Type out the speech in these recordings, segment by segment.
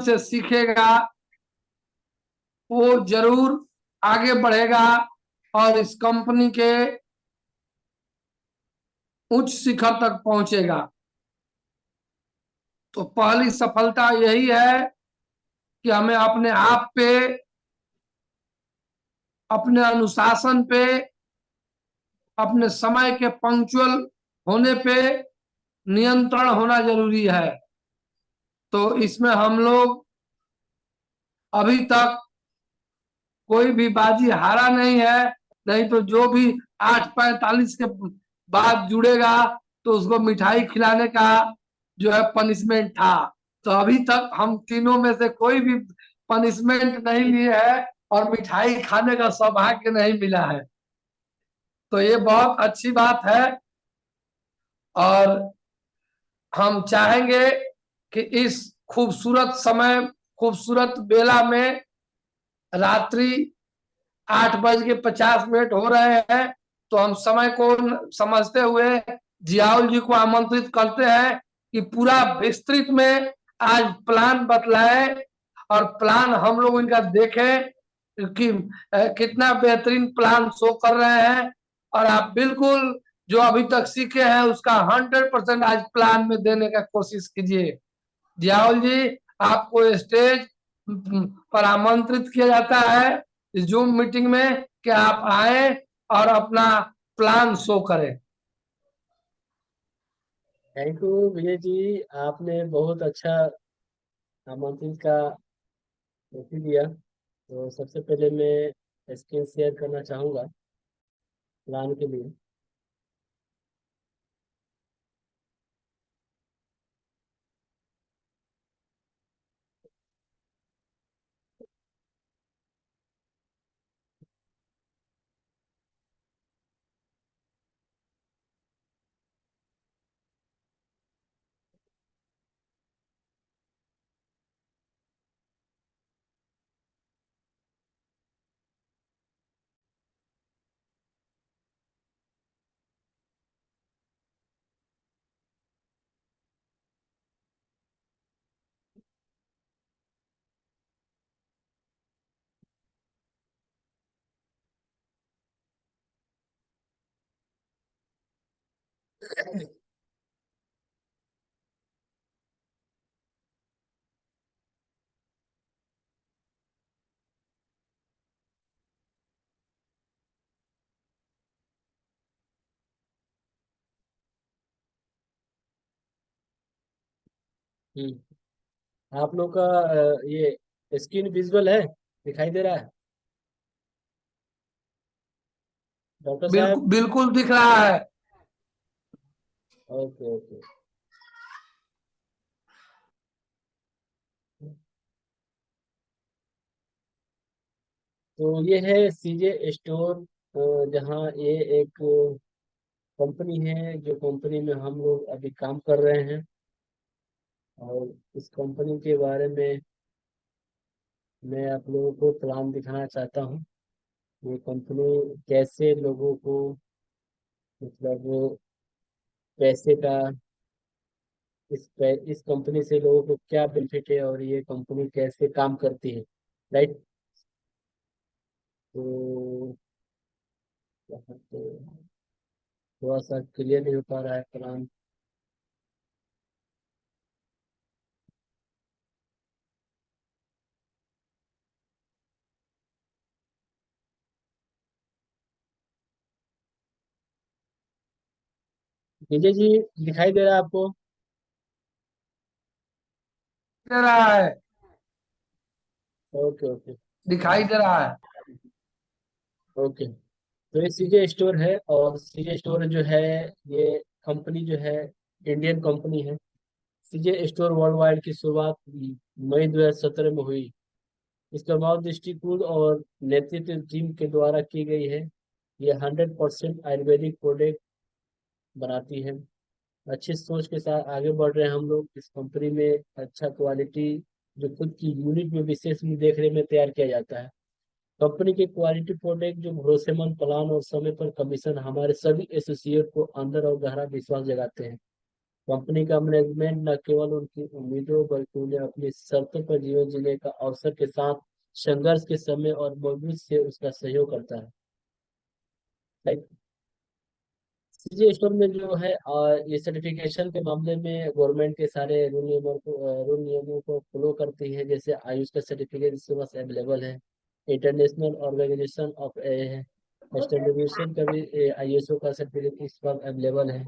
से सीखेगा वो जरूर आगे बढ़ेगा और इस कंपनी के उच्च शिखर तक पहुंचेगा। तो पहली सफलता यही है कि हमें अपने आप पे, अपने अनुशासन पे, अपने समय के पंक्चुअल होने पे नियंत्रण होना जरूरी है। तो इसमें हम लोग अभी तक कोई भी बाजी हारा नहीं है। नहीं तो जो भी 8:45 के बाद जुड़ेगा तो उसको मिठाई खिलाने का जो है पनिशमेंट था। तो अभी तक हम तीनों में से कोई भी पनिशमेंट नहीं लिए है और मिठाई खाने का सौभाग्य नहीं मिला है। तो ये बहुत अच्छी बात है और हम चाहेंगे कि इस खूबसूरत समय, खूबसूरत बेला में, रात्रि 8:50 हो रहे हैं, तो हम समय को समझते हुए जियाउल जी को आमंत्रित करते हैं कि पूरा विस्तृत में आज प्लान बतलाए और प्लान हम लोग इनका देखें कि कितना बेहतरीन प्लान शो कर रहे हैं। और आप बिल्कुल जो अभी तक सीखे हैं उसका 100% आज प्लान में देने का कोशिश कीजिए। जियाउल जी, आपको स्टेज पर आमंत्रित किया जाता है इस जूम मीटिंग में कि आप आए और अपना प्लान शो करें। थैंक यू विजय जी, आपने बहुत अच्छा आमंत्रण का नोटिस दिया। तो सबसे पहले मैं स्क्रीन शेयर करना चाहूँगा प्लान के लिए। आप लोग का ये स्क्रीन विजुअल है, दिखाई दे रहा है डॉक्टर साहब? बिल्कुल बिल्कुल दिख रहा है। Okay okay. तो ये है सीजे स्टोर, जहाँ ये एक कंपनी है जो कंपनी में हम लोग अभी काम कर रहे हैं। और इस कंपनी के बारे में मैं आप लोगों को प्लान दिखाना चाहता हूँ। ये कंपनी कैसे लोगों को, मतलब पैसे का, इस कंपनी से लोगों को क्या बेनिफिट है और ये कंपनी कैसे काम करती है, राइट? तो यहाँ पे थोड़ा सा क्लियर नहीं हो पा रहा है प्लान। विजय जी, दिखाई दे रहा है आपको? दे रहा है, ओके ओके दिखाई दे रहा है। ओके। तो ये सीजे स्टोर है, और सीजे स्टोर जो है, ये कंपनी जो है इंडियन कंपनी है। सीजे स्टोर वर्ल्ड वाइड की शुरुआत मई 2017 में हुई। इसका मार्ग दृष्टिकोण और नेतृत्व टीम के द्वारा की गई है। ये 100% आयुर्वेदिक प्रोडक्ट बनाती है। अच्छी सोच के साथ आगे बढ़ रहे हैं हम लोग। इस कंपनी में अच्छा क्वालिटी जो खुद की यूनिट में विशेष में देखने में तैयार किया जाता है। कंपनी के क्वालिटी प्रोडक्ट जो भरोसेमंद प्लान और समय पर कमीशन हमारे सभी एसोसिएट को अंदर और गहरा विश्वास जगाते हैं। कंपनी का मैनेजमेंट न केवल उनकी उम्मीदों बल्कि उन्हें अपनी शर्तों पर जीवन जीने का अवसर के साथ संघर्ष के समय और मजबूत से उसका सहयोग करता है। सीजे स्टोर में जो है ये सर्टिफिकेशन के मामले में गवर्नमेंट के सारे रूल नियमों को फॉलो करती है। जैसे आयुष का सर्टिफिकेट इसके पास अवेलेबल है, इंटरनेशनल ऑर्गेनाइजेशन ऑफ स्टैंडर्डाइजेशन का भी आईएसओ का सर्टिफिकेट इस वक्त अवेलेबल है।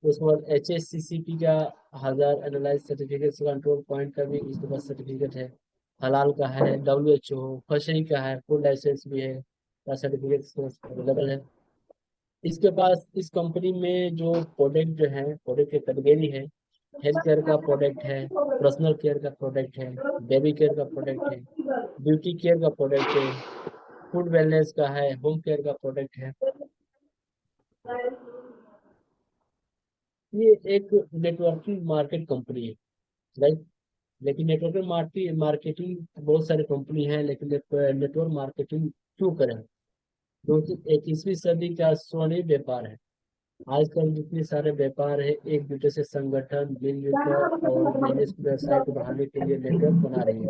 उसके बाद HACCP का हजार एनालाइज सर्टिफिकेट कंट्रोल पॉइंट का भी इसके पास सर्टिफिकेट है। हलाल का है, WHO फशरी का है, फूड लाइसेंस भी है का सर्टिफिकेट अवेलेबल है। इसके पास इस कंपनी में जो प्रोडक्ट जो है, प्रोडक्ट की कैटेगरी है, हेल्थ केयर का प्रोडक्ट है, पर्सनल केयर का प्रोडक्ट है, बेबी केयर का प्रोडक्ट है, ब्यूटी केयर का प्रोडक्ट है, फूड वेलनेस का है, होम केयर का प्रोडक्ट है। ये एक नेटवर्किंग मार्केट कंपनी है, राइट। लेकिन नेटवर्क मार्केटिंग बहुत सारी कंपनी है, लेकिन नेटवर्क मार्केटिंग क्यों करें? क्योंकि 21वीं सदी का स्वर्णिम व्यापार है। आजकल जितने सारे व्यापार है एक दूसरे से संगठन मिलजुल कर और बिजनेस व्यवसाय को बढ़ाने के लिए नेटवर्क बना रही है।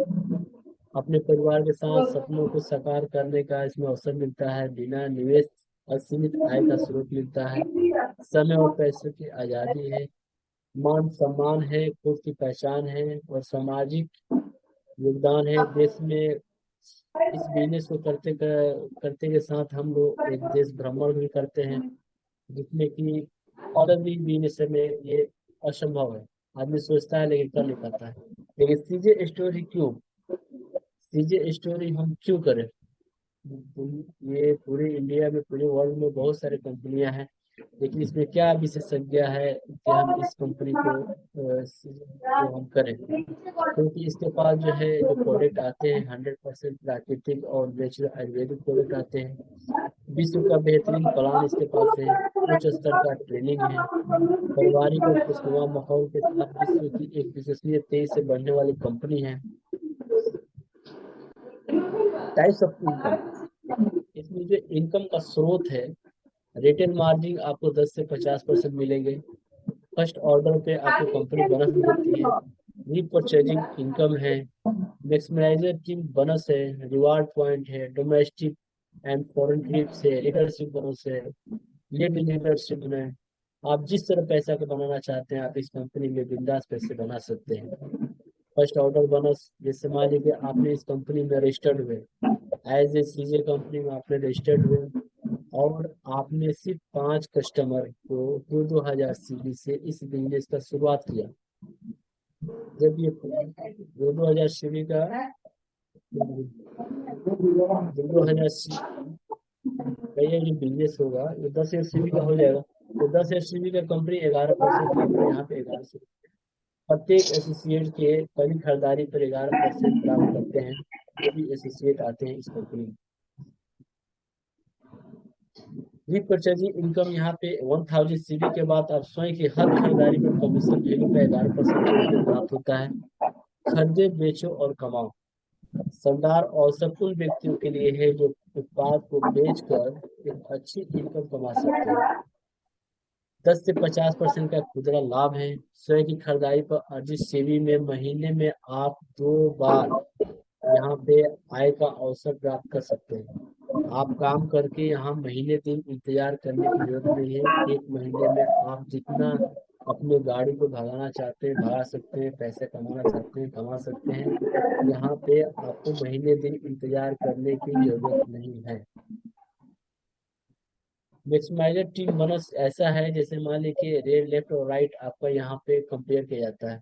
अपने परिवार के साथ सपनों को साकार करने का इसमें अवसर मिलता है, बिना निवेश असीमित आय का स्रोत मिलता है, समय और पैसे की आजादी है, मान सम्मान है, खुद की पहचान है और सामाजिक योगदान है। देश में इस बिजनेस को करते के साथ हम लोग एक देश भ्रमण भी करते हैं, जिसमें कि और भी बिजनेस में ये असंभव है। आदमी सोचता है लेकिन कर नहीं पाता है। लेकिन सीजे स्टोरी क्यों, सीजे स्टोरी हम क्यों करें? ये पूरे इंडिया में, पूरे वर्ल्ड में बहुत सारी कंपनियां हैं, लेकिन इसमें क्या विशेषज्ञ है कि हम इस कंपनी को हम करें? क्योंकि इसके पास जो है जो प्रोडक्ट आते हैं 100% प्राकृतिक और नेचुरल आयुर्वेदिक प्रोडक्ट आते हैं। विश्व का बेहतरीन प्लान इसके पास है, उच्च स्तर का ट्रेनिंग है, पारिवारिक और खुशनुमा माहौल के साथ विश्व की एक विश्वसनीय तेजी से बढ़ने वाली कंपनी है। टाइप्स ऑफ इनकम, इसमें जो इनकम का स्रोत है, रिटेल मार्जिन आपको 10 से 50% मिलेंगे। फर्स्ट ऑर्डर पे आपको कंपनी बोनस भी देती है। रीपरचेजिंग इनकम है, मैक्सिमाइजर टीम बोनस है, रिवार्ड पॉइंट है, डोमेस्टिक एंड फॉरेन ट्रिप्स है, लीडरशिप बोनस है, लीड लीडरशिप में आप जिस तरह पैसा को बनाना चाहते हैं आप इस कंपनी में बिंदास पैसे बना सकते हैं। फर्स्ट ऑर्डर बोनस, जैसे मान लीजिए आपने इस कंपनी में रजिस्टर्ड हुए, एज ए सीजे कंपनी में आपने रजिस्टर्ड हुए और आपने सिर्फ 5 कस्टमर को 2,000 सीबी से इस बिजनेस का शुरुआत किया। जब ये 2,000 सीबी का 2,000 का ये जो बिजनेस होगा ये 10 सीबी का हो जाएगा। तो 10 सीबी का कंपनी 11% आपको यहाँ पे 11 प्रत्येक एसोसिएट के पहली खरीदारी पर 11% प्राप्त करते हैं, जो भी एसोसिएट आते हैं इस कंपनी में। रीपरचेजिंग इनकम यहाँ पे 1000 सीबी के बाद आप स्वयं की हर खरीदारी पर कमीशन वैल्यू का 11% प्राप्त होता है। खरीदे, बेचो और कमाओ, शानदार अवसर उन व्यक्तियों के लिए है जो उत्पाद को बेचकर एक अच्छी इनकम कमा सकते हैं। 10 से 50% का खुदरा लाभ है। स्वयं की खरीदारी पर अर्जित सेवी में महीने में आप 2 बार यहाँ पे आय का अवसर प्राप्त कर सकते हैं। आप काम करके यहाँ महीने दिन इंतजार करने की जरूरत नहीं है। एक महीने में आप जितना अपने गाड़ी को भगाना चाहते हैं भगा सकते हैं, पैसे कमाना चाहते हैं कमा सकते हैं। यहाँ पे आपको महीने दिन इंतजार करने की जरूरत नहीं है। मैक्सिमाइजर टीम बोनस ऐसा है, जैसे मान लीजिए रेड लेफ्ट और राइट आपका यहाँ पे कंपेयर किया जाता है।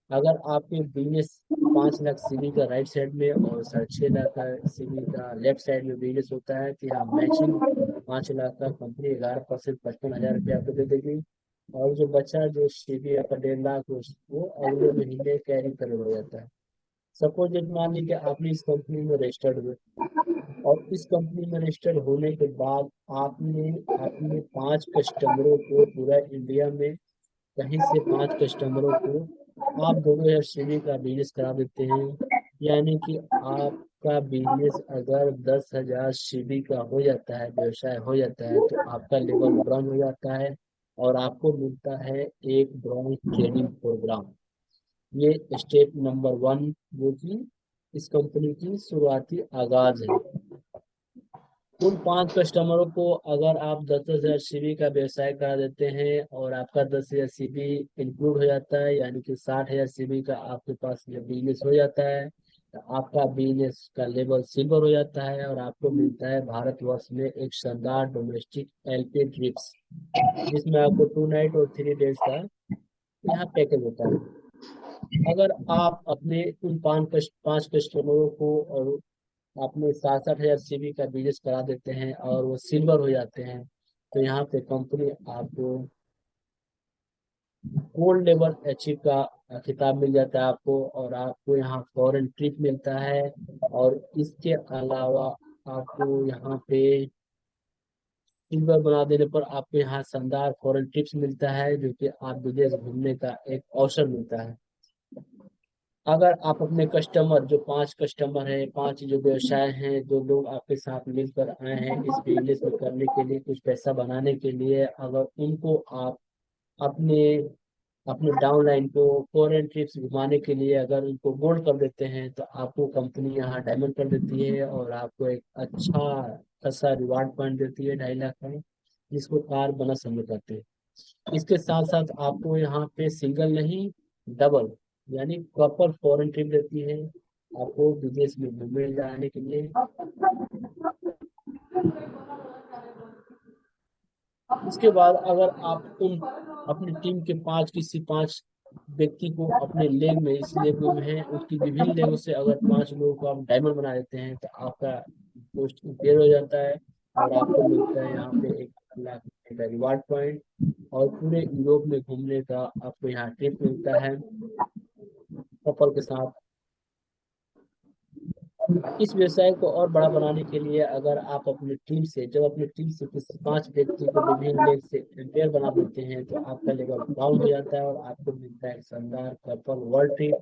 अगर आपके बिजनेस 5 लाख सीबी का राइट साइड में और 6.5 लाख का सीबी का लेफ्ट साइड में बिजनेस होता है कि हाँ मैचिंग 5 लाख का कंपनी 11% 55,000 रुपये आपको दे देगी। और जो बचा जो सीबी आपका 1.5 लाख वो अगले महीने कैरी कर हो जाता है। सपोज एक मान लीजिए आपने इस कंपनी में रजिस्टर्ड हुए और इस कंपनी में रजिस्टर्ड होने के बाद आपने अपने 5 कस्टमरों को पूरा इंडिया में कहीं से 5 कस्टमरों को आप 2,000 सीढ़ी का बिजनेस करा देते हैं। यानी कि आपका बिजनेस अगर 10,000 सीढ़ी का हो जाता है, व्यवसाय हो जाता है, तो आपका लेवल ब्राउन हो जाता है। और आपको मिलता है एक ब्रांच ट्रेनिंग प्रोग्राम। ये स्टेप नंबर 1 जो कि इस कंपनी की शुरुआती आगाज है। उन 5 कस्टमरों को अगर आप 10,000 सीवी का व्यवसाय करा देते हैं और आपका 10,000 सीवी इंक्लूड हो जाता है, यानी कि 60,000 सीवी का आपके पास ये बिजनेस हो जाता है, तो आपका बिजनेस का लेवल सिल्वर हो जाता है और आपको मिलता है भारतवर्ष में एक शानदार डोमेस्टिक एलपी ट्रिप्स, जिसमें आपको 2 नाइट और 3 डेज का यहाँ पैकेज होता है। अगर आप अपने उन 5 कस्टमरों को और अपने 67,000 सीवी का बिजनेस करा देते हैं और वो सिल्वर हो जाते हैं, तो यहाँ पे कंपनी आपको गोल्ड लेवल अचीव का खिताब मिल जाता है आपको, और आपको यहाँ फॉरेन ट्रिप मिलता है। और इसके अलावा आपको यहाँ पे सिल्वर बना देने पर आपको यहाँ शानदार फॉरेन ट्रिप्स मिलता है, जो कि आप विदेश घूमने का एक अवसर मिलता है। अगर आप अपने कस्टमर, जो 5 कस्टमर हैं, 5 जो व्यवसाय हैं, जो लोग आपके साथ मिलकर आए हैं इस बिजनेस में करने के लिए, कुछ पैसा बनाने के लिए, अगर उनको आप अपने अपने डाउनलाइन को फॉरेन ट्रिप्स घुमाने के लिए अगर उनको गोल्ड कर देते हैं, तो आपको कंपनी यहाँ डायमंड कर देती है और आपको एक अच्छा खासा रिवार्ड पॉइंट देती है 2.5 लाख का, जिसको कार बोनस हम लोग कहते हैं। इसके साथ साथ आपको यहाँ पे सिंगल नहीं, डबल यानी कपल फॉरेन ट्रिप देती है आपको विदेश में घूमने जाने के लिए। उसके बाद अगर आप उन अपनी टीम के 5 व्यक्ति को अपने लेग में, इस लेग में है उसकी विभिन्न लेगों से अगर 5 लोगों को आप डायमंड बना देते हैं, तो आपका पोस्ट क्लियर हो जाता है और आपको मिलता है यहाँ पे 1 लाख रुपए का रिवार्ड पॉइंट, और पूरे यूरोप में घूमने का आपको यहाँ ट्रिप मिलता है कपल के साथ। इस व्यवसाय को और बड़ा बनाने के लिए अगर आप अपनी टीम से, जब अपनी टीम से किसी 5 व्यक्ति को विभिन्न लेग से एम्पेयर बना देते हैं, तो आपका लेवल डाउन हो जाता है और आपको मिलता है शानदार कपल वर्ल्ड ट्रिप।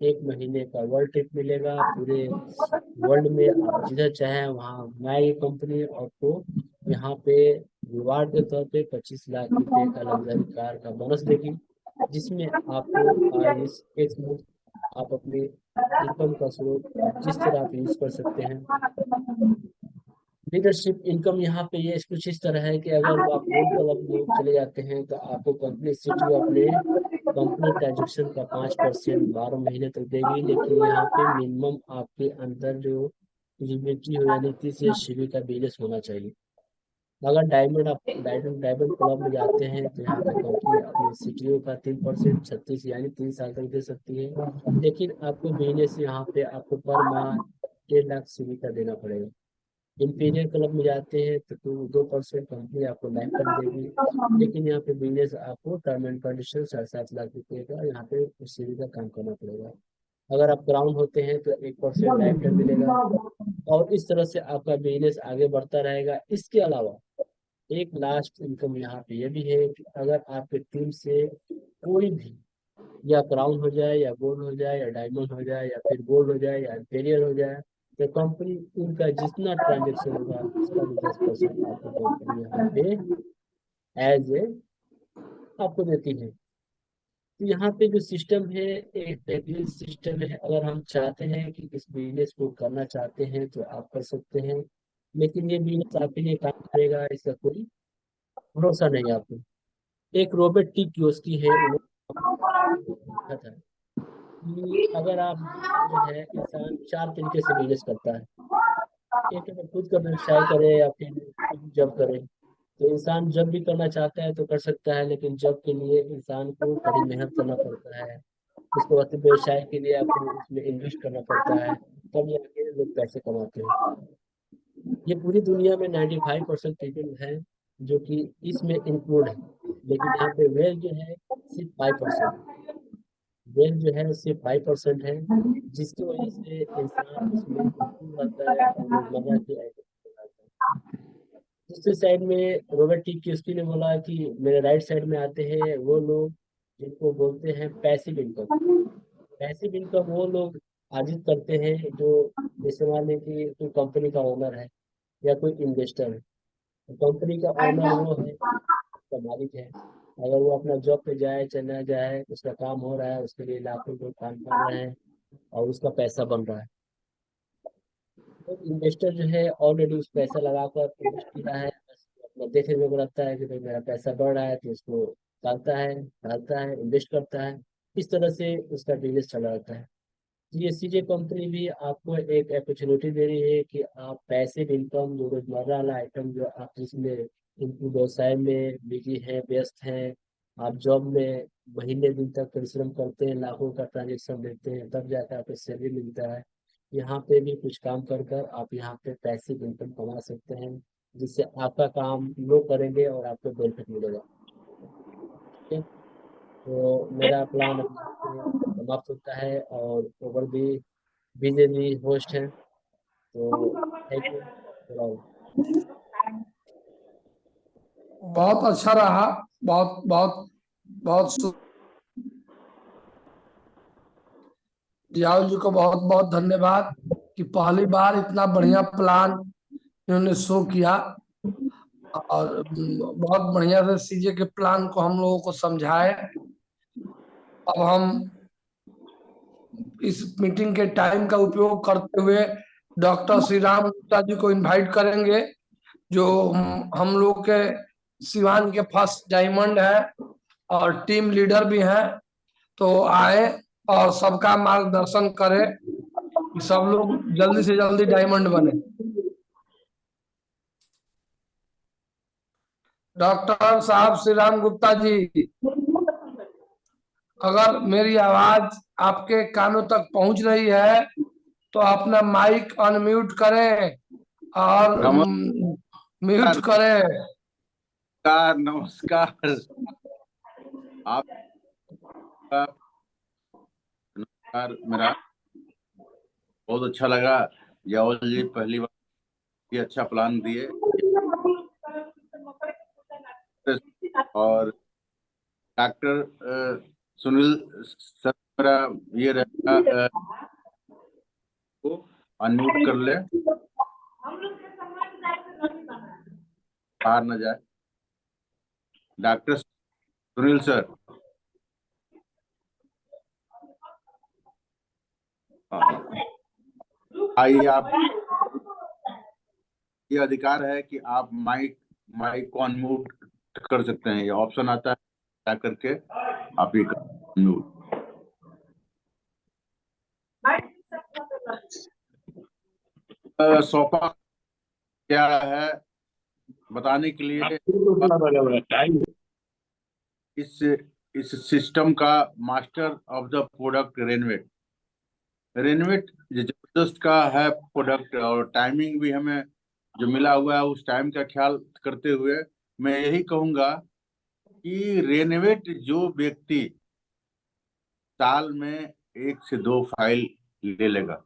1 महीने का वर्ल्ड ट्रिप मिलेगा, पूरे वर्ल्ड में आप जिधर चाहें वहाँ घुमाएगी कंपनी आपको। यहाँ पे रिवार्ड के तौर पे 25 लाख रुपए का लग्जरी कार का बोनस देगी, जिसमें आपको आइस एक मुफ्त आप अपने इनकम का स्रोत जिस तरह आप यूज कर सकते हैं। लीडरशिप इनकम यहाँ पे ये कुछ इस तरह है कि अगर आप गोल्ड क्लब में चले जाते हैं, तो आपको कंपनी सिटी अपने कंपनी ट्रांजेक्शन का 5% 12 महीने तक देगी, लेकिन यहाँ पे मिनिमम आपके अंदर जो एलिजिबिलिटी हो, यानी 30 सीवी का बिजनेस होना चाहिए। अगर डायमंड क्लब में जाते हैं, तो यहाँ पे कंपनी अपने सीटीओ का 3% 36 यानी 3 साल तक दे सकती है, लेकिन आपको बिजनेस यहाँ पे आपको पर माह 1.5 लाख सीवी का देना पड़ेगा। इंपीरियल क्लब में जाते हैं तो 2% कंपनी आपको लाइफ टाइम देगी, लेकिन यहाँ पे बिजनेस आपको टर्म एंड कंडीशन 7.5 लाख रुपए का यहाँ पे सीवी का काम करना पड़ेगा। अगर आप क्राउन होते हैं तो 1% लाइफ टाइम मिलेगा, और इस तरह से आपका बिजनेस आगे बढ़ता रहेगा। इसके अलावा एक लास्ट इनकम यहाँ पे ये भी है कि अगर आपके टीम से कोई भी, या क्राउन हो जाए या गोल्ड हो जाए या डायमंड हो जाए या फिर गोल्ड हो जाए या इंपीरियल हो जाए, तो कंपनी उनका जितना ट्रांजेक्शन होगा उसका भी 10% आपको कंपनी यहाँ पे एज ए आपको देती है। तो यहाँ पे जो सिस्टम है एक बेहतरीन सिस्टम है। अगर हम चाहते हैं कि इस बिजनेस को करना चाहते हैं तो आप कर सकते हैं, लेकिन ये बिजनेस आपके लिए काम करेगा इसका कोई भरोसा नहीं आपको। एक रॉबर्ट टी कियोस्की है, उन्होंने लिखा था कि अगर आप जो है इंसान 4 तरीके से बिजनेस करता है। एक है खुद का व्यवसाय करे या फिर खुद जब करे। तो इंसान जब भी करना चाहता है तो कर सकता है, लेकिन जब के लिए इंसान को कड़ी मेहनत करना पड़ता है। उसके बाद फिर व्यवसाय के लिए आपको उसमें इन्वेस्ट करना पड़ता है, तब जाके लोग पैसे कमाते हैं। ये पूरी दुनिया में 95% पीपल है जो कि इसमें इंक्लूड है, लेकिन यहाँ पे वेल जो है सिर्फ 5%। वेल जो है सिर्फ 5% है, जिसकी वजह से इंसान इसमें इंक्लूड रहता है और रोजमर्रा की आइटम बनाता है। दूसरी साइड में रॉबर्ट टी कियोस्की ने बोला कि मेरे राइट साइड में आते हैं वो लोग जिनको बोलते हैं पैसिव इनकम। पैसिव इनकम वो लोग अर्जित करते हैं जो, जैसे मान लें कि कोई कंपनी का ओनर है या कोई इन्वेस्टर है। तो कंपनी का ओनर वो है का मालिक है। अगर वो अपना जॉब पे जाए चाहे ना जाए, उसका काम हो रहा है, उसके लिए लाखों लोग काम कर रहे हैं और उसका पैसा बन रहा है। तो इन्वेस्टर जो है ऑलरेडी उस पैसा लगाकर इन्वेस्ट किया है, बस अपना देखने में रहता है कि भाई मेरा पैसा बढ़ रहा है, तो उसको डालता है, इन्वेस्ट करता है। इस तरह से उसका बिजनेस चला जाता है। ये सीजे कंपनी भी आपको एक अपॉर्चुनिटी दे रही है कि आप पैसिव इनकम, जो रोजमर्रा वाला आइटम जो आप जिसमें इनकी व्यवसाय में बिजी हैं, व्यस्त हैं, आप जॉब में महीने दिन तक परिश्रम करते हैं, लाखों का ट्रांजेक्शन देते हैं, तब जाकर आपको सैलरी मिलता है। यहाँ पे भी कुछ काम कर कर आप यहाँ पे पैसिव इनकम कमा सकते हैं, जिससे आपका काम लोग करेंगे और आपको बेनिफिट मिलेगा। ठीक है। तो मेरा प्लान अभी यहाँ पे समाप्त होता है, और ओवर भी विजय जी होस्ट हैं। तो थैंक यू फॉर ऑल। बहुत अच्छा रहा। बहुत बहुत बहुत जियाउल जी को बहुत बहुत धन्यवाद कि पहली बार इतना बढ़िया प्लान इन्होंने शो किया, और बहुत बढ़िया से सीजे के प्लान को हम लोगों को समझाए। अब हम इस मीटिंग के टाइम का उपयोग करते हुए डॉक्टर श्री राम गुप्ता जी को इनवाइट करेंगे, जो हम लोग के सिवान के फर्स्ट डायमंड है और टीम लीडर भी हैं। तो आए और सबका मार्गदर्शन करें कि सब लोग जल्दी से जल्दी डायमंड बने। डॉक्टर साहब श्री राम गुप्ता जी, अगर मेरी आवाज आपके कानों तक पहुंच रही है तो अपना माइक अनम्यूट करें और म्यूट नमस्कार। करें। नमस्कार। आपका नमस्कार। मेरा बहुत अच्छा लगा। यावल जी पहली बार ये अच्छा प्लान दिए, और डॉक्टर सुनील सर, मेरा ये रहेगा, को अनम्यूट कर ले, बाहर न जाए। डॉक्टर सुनील सर, आइए। आप, ये अधिकार है कि आप माइक माइक को अनम्यूट कर सकते हैं। ये ऑप्शन आता है, क्या करके आप ये अनम्यूट सौंपा क्या है बताने के लिए। इस इस सिस्टम का मास्टर ऑफ द प्रोडक्ट रेनवेट। रेनवेट जबरदस्त का है प्रोडक्ट, और टाइमिंग भी हमें जो मिला हुआ है उस टाइम का ख्याल करते हुए मैं यही कहूंगा कि रेनवेट जो व्यक्ति साल में 1 से 2 फाइल ले लेगा,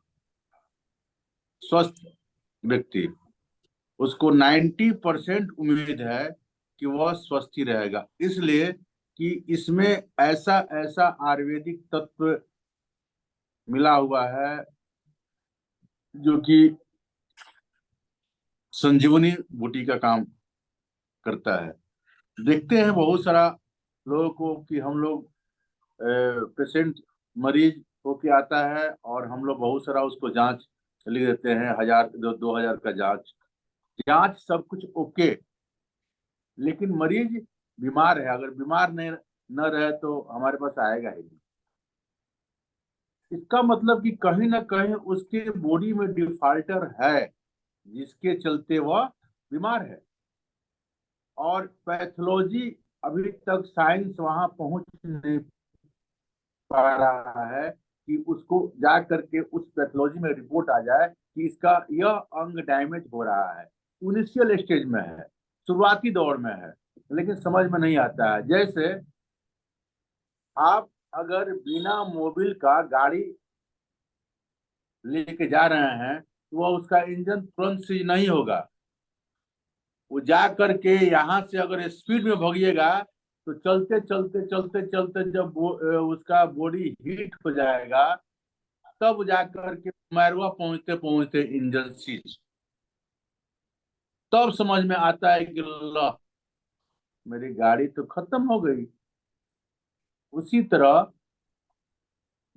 स्वस्थ व्यक्ति, उसको 90% उम्मीद है कि वह स्वस्थ ही रहेगा। इसलिए कि इसमें ऐसा ऐसा आयुर्वेदिक तत्व मिला हुआ है जो कि संजीवनी बूटी का काम करता है। देखते हैं बहुत सारा लोगों को कि हम लोग पेशेंट मरीज होके आता है और हम लोग बहुत सारा उसको जांच लिख देते हैं, 1000 2 2000 का जांच। जांच सब कुछ ओके, लेकिन मरीज बीमार है। अगर बीमार नहीं न रहे तो हमारे पास आएगा ही नहीं। इसका मतलब कि कहीं ना कहीं उसके बॉडी में डिफॉल्टर है, जिसके चलते वह बीमार है। और पैथोलॉजी अभी तक साइंस वहां पहुंच नहीं पा रहा है कि उसको जा करके उस पैथोलॉजी में रिपोर्ट आ जाए कि इसका यह अंग डैमेज हो रहा है। इनिशियल स्टेज में है, शुरुआती दौर में है, लेकिन समझ में नहीं आता है। जैसे आप अगर बिना मोबिल का गाड़ी लेके जा रहे हैं तो वह उसका इंजन तुरंत सीज नहीं होगा। वो जा करके यहाँ से अगर स्पीड में भगिएगा तो चलते चलते चलते चलते जब उसका बॉडी हीट हो जाएगा, तब जा करके मैरवा पहुंचते पहुंचते इंजन सीज, तब समझ में आता है कि मेरी गाड़ी तो खत्म हो गई। उसी तरह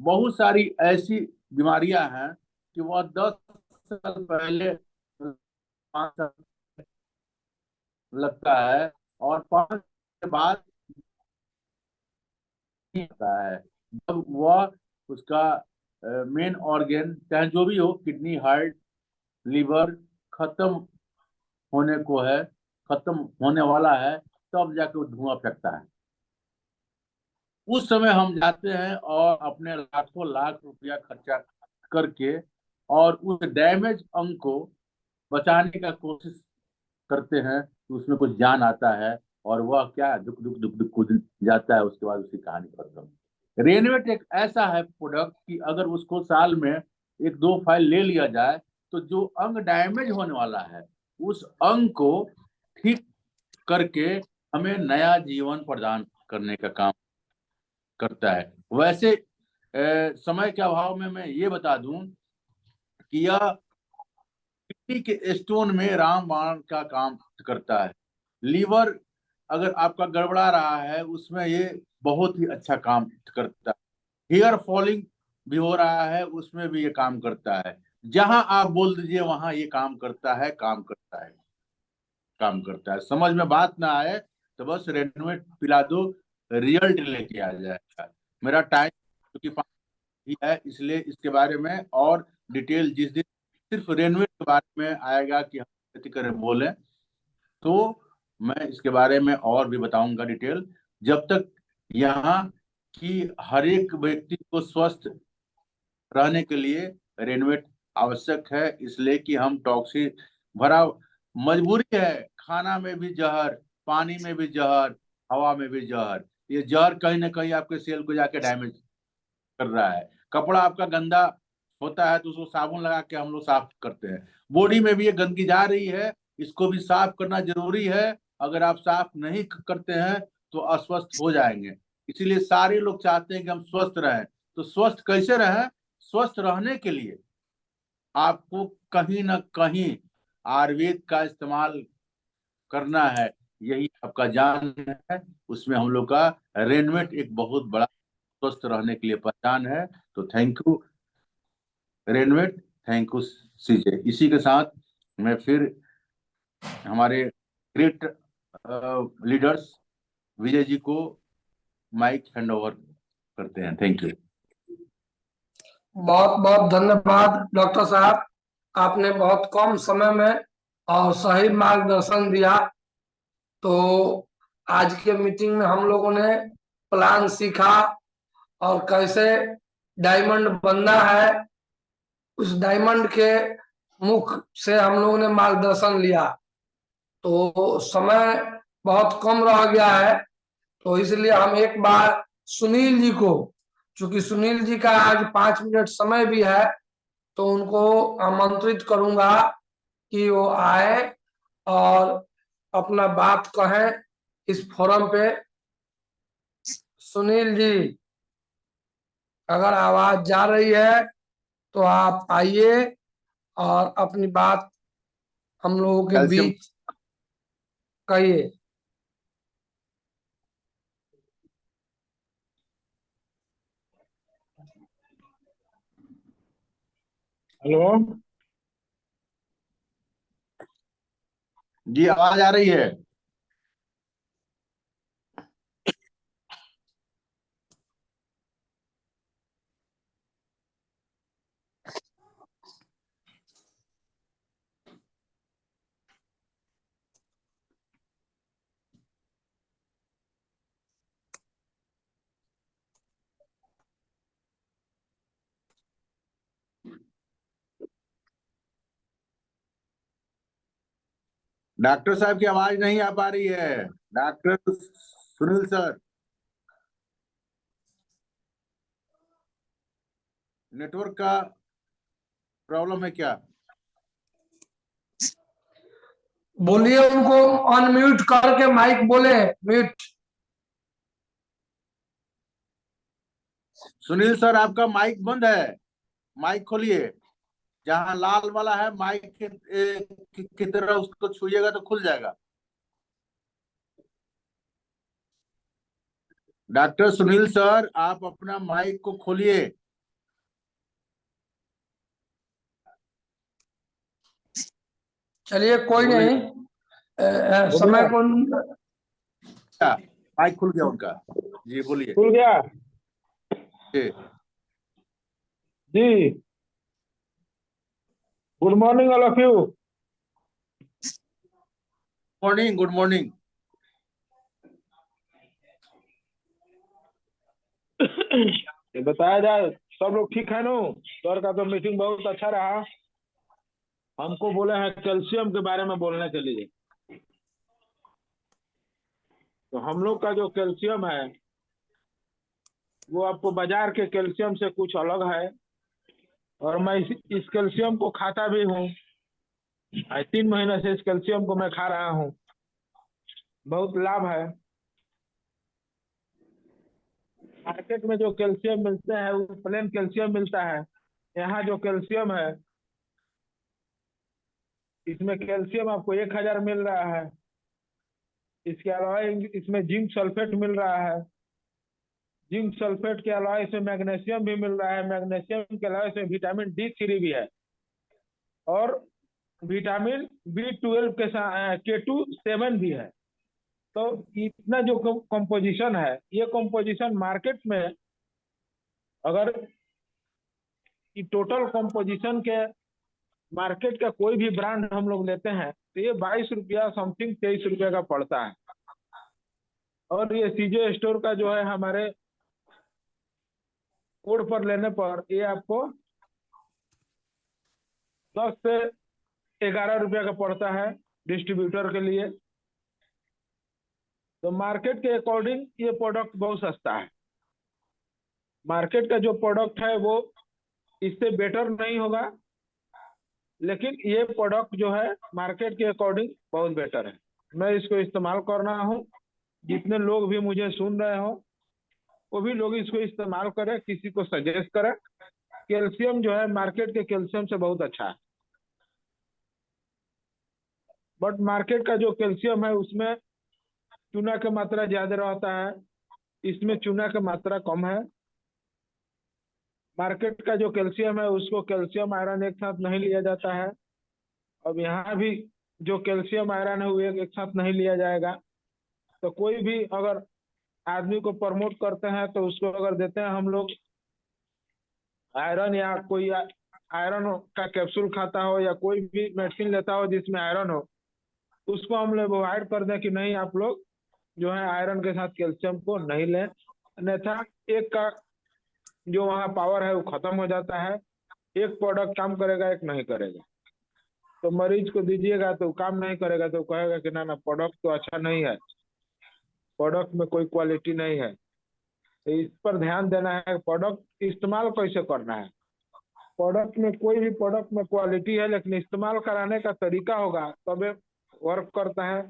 बहुत सारी ऐसी बीमारियां हैं कि वह 10 साल पहले, 5 साल लगता है, और 5 के बाद नहीं आता है। जब वह उसका मेन ऑर्गेन, चाहे जो भी हो, किडनी, हार्ट, लीवर खत्म होने को है, खत्म होने वाला है, तब जाके वो धुआं फेंकता है। उस समय हम जाते हैं और अपने लाखों लाख रुपया खर्चा करके और उस डैमेज अंग को बचाने का कोशिश करते हैं, तो उसमें कुछ जान आता है और वह क्या दुख दुख दुख दुख कूद जाता है। उसके बाद उसकी कहानी खत्म। रेनवेट एक ऐसा है प्रोडक्ट कि अगर उसको साल में 1-2 फाइल ले लिया जाए, तो जो अंग डैमेज होने वाला है उस अंग को ठीक करके हमें नया जीवन प्रदान करने का काम करता है। वैसे समय के अभाव में मैं ये बता दूं कि यह किडनी के स्टोन में रामबाण का काम करता है। लीवर अगर आपका गड़बड़ा रहा है, उसमें ये बहुत ही अच्छा काम करता है। हेयर फॉलिंग भी हो रहा है, उसमें भी ये काम करता है। जहां आप बोल दीजिए वहां ये काम करता है, काम करता है, काम करता है। समझ में बात ना आए तो बस रेनोवेट पिला दो, रिजल्ट लेके आ जाएगा। मेरा टाइम क्योंकि 5 ही है, इसलिए इसके बारे में और डिटेल जिस दिन सिर्फ रेनोवेट के बारे में आएगा कि हम खेती करें बोले, तो मैं इसके बारे में और भी बताऊंगा डिटेल। जब तक यहाँ की हर एक व्यक्ति को स्वस्थ रहने के लिए रेनोवेट आवश्यक है, इसलिए कि हम टॉक्सिक भरा मजबूरी है। खाना में भी जहर, पानी में भी जहर, हवा में भी जहर। ये जहर कहीं ना कहीं आपके सेल को जाके डैमेज कर रहा है। कपड़ा आपका गंदा होता है तो उसको साबुन लगा के हम लोग साफ करते हैं। बॉडी में भी ये गंदगी जा रही है, इसको भी साफ करना जरूरी है। अगर आप साफ नहीं करते हैं तो अस्वस्थ हो जाएंगे। इसीलिए सारे लोग चाहते हैं कि हम स्वस्थ रहें। तो स्वस्थ कैसे रहें? स्वस्थ रहने के लिए आपको कहीं ना कहीं आयुर्वेद का इस्तेमाल करना है। यही आपका जान है। उसमें हम लोग का रेनवेट एक बहुत बड़ा स्वस्थ रहने के लिए पहचान है। तो थैंक यू रेनवेट, थैंक यू सीजे। इसी के साथ मैं फिर हमारे ग्रेट लीडर्स विजय जी को माइक हैंड ओवर करते हैं। Thank you. बहुत बहुत धन्यवाद डॉक्टर साहब, आपने बहुत कम समय में और सही मार्गदर्शन दिया। तो आज के मीटिंग में हम लोगों ने प्लान सीखा और कैसे डायमंड बनना है, उस डायमंड के मुख से हम लोगों ने मार्गदर्शन लिया। तो समय बहुत कम रह गया है, तो इसलिए हम एक बार सुनील जी को, चूंकि सुनील जी का आज 5 मिनट समय भी है, तो उनको आमंत्रित करूंगा कि वो आए और अपना बात कहें इस फोरम पे। सुनील जी, अगर आवाज जा रही है तो आप आइए और अपनी बात हम लोगों के कैल्शियम बीच कहिए। हेलो। जी, आवाज आ रही है। डॉक्टर साहब की आवाज नहीं आ पा रही है। डॉक्टर सुनील सर, नेटवर्क का प्रॉब्लम है क्या? बोलिए, उनको अनम्यूट करके माइक बोले, म्यूट। सुनील सर, आपका माइक बंद है, माइक खोलिए। जहां लाल वाला है माइक की तरह उसको छूइएगा तो खुल जाएगा। डॉक्टर सुनील सर, आप अपना माइक को खोलिए। चलिए कोई बोलिए। नहीं, हो समय गया? को। माइक खुल गया उनका। जी बोलिए। खुल गया जी। जी। Good morning all of you. Morning, good morning. ये बताया जाए, सब लोग ठीक है नो? सर का तो मीटिंग बहुत अच्छा रहा। हमको बोले हैं कैल्शियम के बारे में बोलने के लिए। तो हम लोग का जो कैल्शियम है वो आपको बाजार के कैल्शियम से कुछ अलग है। और मैं इस कैल्शियम को खाता भी हूँ। आज 3 महीने से इस कैल्शियम को मैं खा रहा हूँ। बहुत लाभ है। मार्केट में जो कैल्शियम मिलते हैं वो प्लेन कैल्शियम मिलता है। यहाँ जो कैल्शियम है इसमें कैल्शियम आपको 1000 मिल रहा है। इसके अलावा इसमें जिंक सल्फेट मिल रहा है। जिंक सल्फेट के अलावा इसमें मैग्नीशियम भी मिल रहा है। मैग्नीशियम के अलावा इसमें विटामिन D3 भी है। और विटामिन B12 के साथ K2 7 भी है। तो इतना जो कंपोजिशन है, ये कंपोजिशन मार्केट में अगर टोटल कंपोजिशन के मार्केट का कोई भी ब्रांड हम लोग लेते हैं तो ये 22 रुपया समथिंग 23 रुपये का पड़ता है। और ये सीजे स्टोर का जो है हमारे कोड पर लेने पर ये आपको 10 से 11 रुपया का पड़ता है डिस्ट्रीब्यूटर के लिए। तो मार्केट के अकॉर्डिंग ये प्रोडक्ट बहुत सस्ता है। मार्केट का जो प्रोडक्ट है वो इससे बेटर नहीं होगा, लेकिन ये प्रोडक्ट जो है मार्केट के अकॉर्डिंग बहुत बेटर है। मैं इसको इस्तेमाल कर रहा हूँ। जितने लोग भी मुझे सुन रहे हो वो भी लोग इसको इस्तेमाल करें, किसी को सजेस्ट करें। कैल्शियम जो है मार्केट के कैल्शियम से बहुत अच्छा है। बट मार्केट का जो कैल्शियम है उसमें चूना की मात्रा ज्यादा रहता है, इसमें चूना की मात्रा कम है। मार्केट का जो कैल्शियम है उसको कैल्शियम आयरन एक साथ नहीं लिया जाता है। अब यहाँ भी जो कैल्शियम आयरन है वो एक साथ नहीं लिया जाएगा। तो कोई भी अगर आदमी को प्रमोट करते हैं तो उसको अगर देते हैं हम लोग आयरन, या कोई आयरन का कैप्सूल खाता हो या कोई भी मेडिसिन लेता हो जिसमें आयरन हो, उसको हम लोग अवॉइड कर दें कि नहीं आप लोग जो है आयरन के साथ कैल्शियम को नहीं लें। अन्यथा एक का जो वहाँ पावर है वो खत्म हो जाता है। एक प्रोडक्ट काम करेगा, एक नहीं करेगा। तो मरीज को दीजिएगा तो काम नहीं करेगा तो कहेगा कि ना ना प्रोडक्ट तो अच्छा नहीं है, प्रोडक्ट में कोई क्वालिटी नहीं है। तो इस पर ध्यान देना है। प्रोडक्ट इस्तेमाल कैसे करना है। प्रोडक्ट में कोई भी प्रोडक्ट में क्वालिटी है, लेकिन इस्तेमाल कराने का तरीका होगा तब वर्क करता है।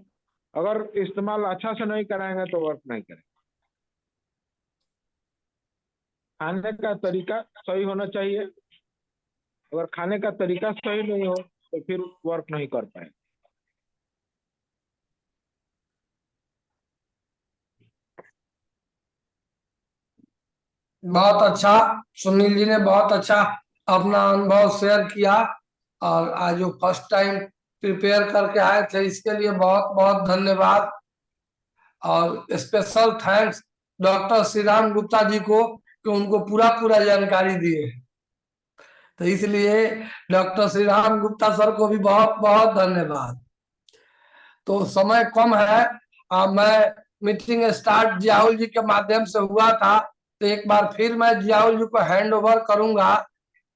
अगर इस्तेमाल अच्छा से नहीं कराएंगे तो वर्क नहीं करेगा। खाने का तरीका सही होना चाहिए। अगर खाने का तरीका सही नहीं हो तो फिर वर्क नहीं कर पाए। बहुत अच्छा, सुनील जी ने बहुत अच्छा अपना अनुभव शेयर किया। और आज जो फर्स्ट टाइम प्रिपेयर करके आए थे इसके लिए बहुत बहुत धन्यवाद। और special thanks doctor Shri Ram Gupta ji को कि उनको पूरा पूरा जानकारी दिए। तो इसलिए डॉक्टर श्री राम गुप्ता सर को भी बहुत बहुत धन्यवाद। तो समय कम है। मैं मीटिंग स्टार्ट जियाउल जी के माध्यम से हुआ था, तो एक बार फिर मैं जियाउल जी को हैंड ओवर करूंगा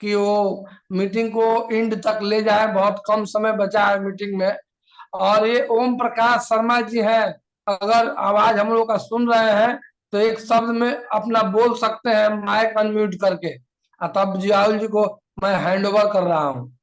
कि वो मीटिंग को एंड तक ले जाए। बहुत कम समय बचा है मीटिंग में। और ये ओम प्रकाश शर्मा जी हैं, अगर आवाज हम लोग का सुन रहे हैं तो एक शब्द में अपना बोल सकते हैं माइक अनम्यूट करके। तब जियाउल जी को मैं हैंड ओवर कर रहा हूँ।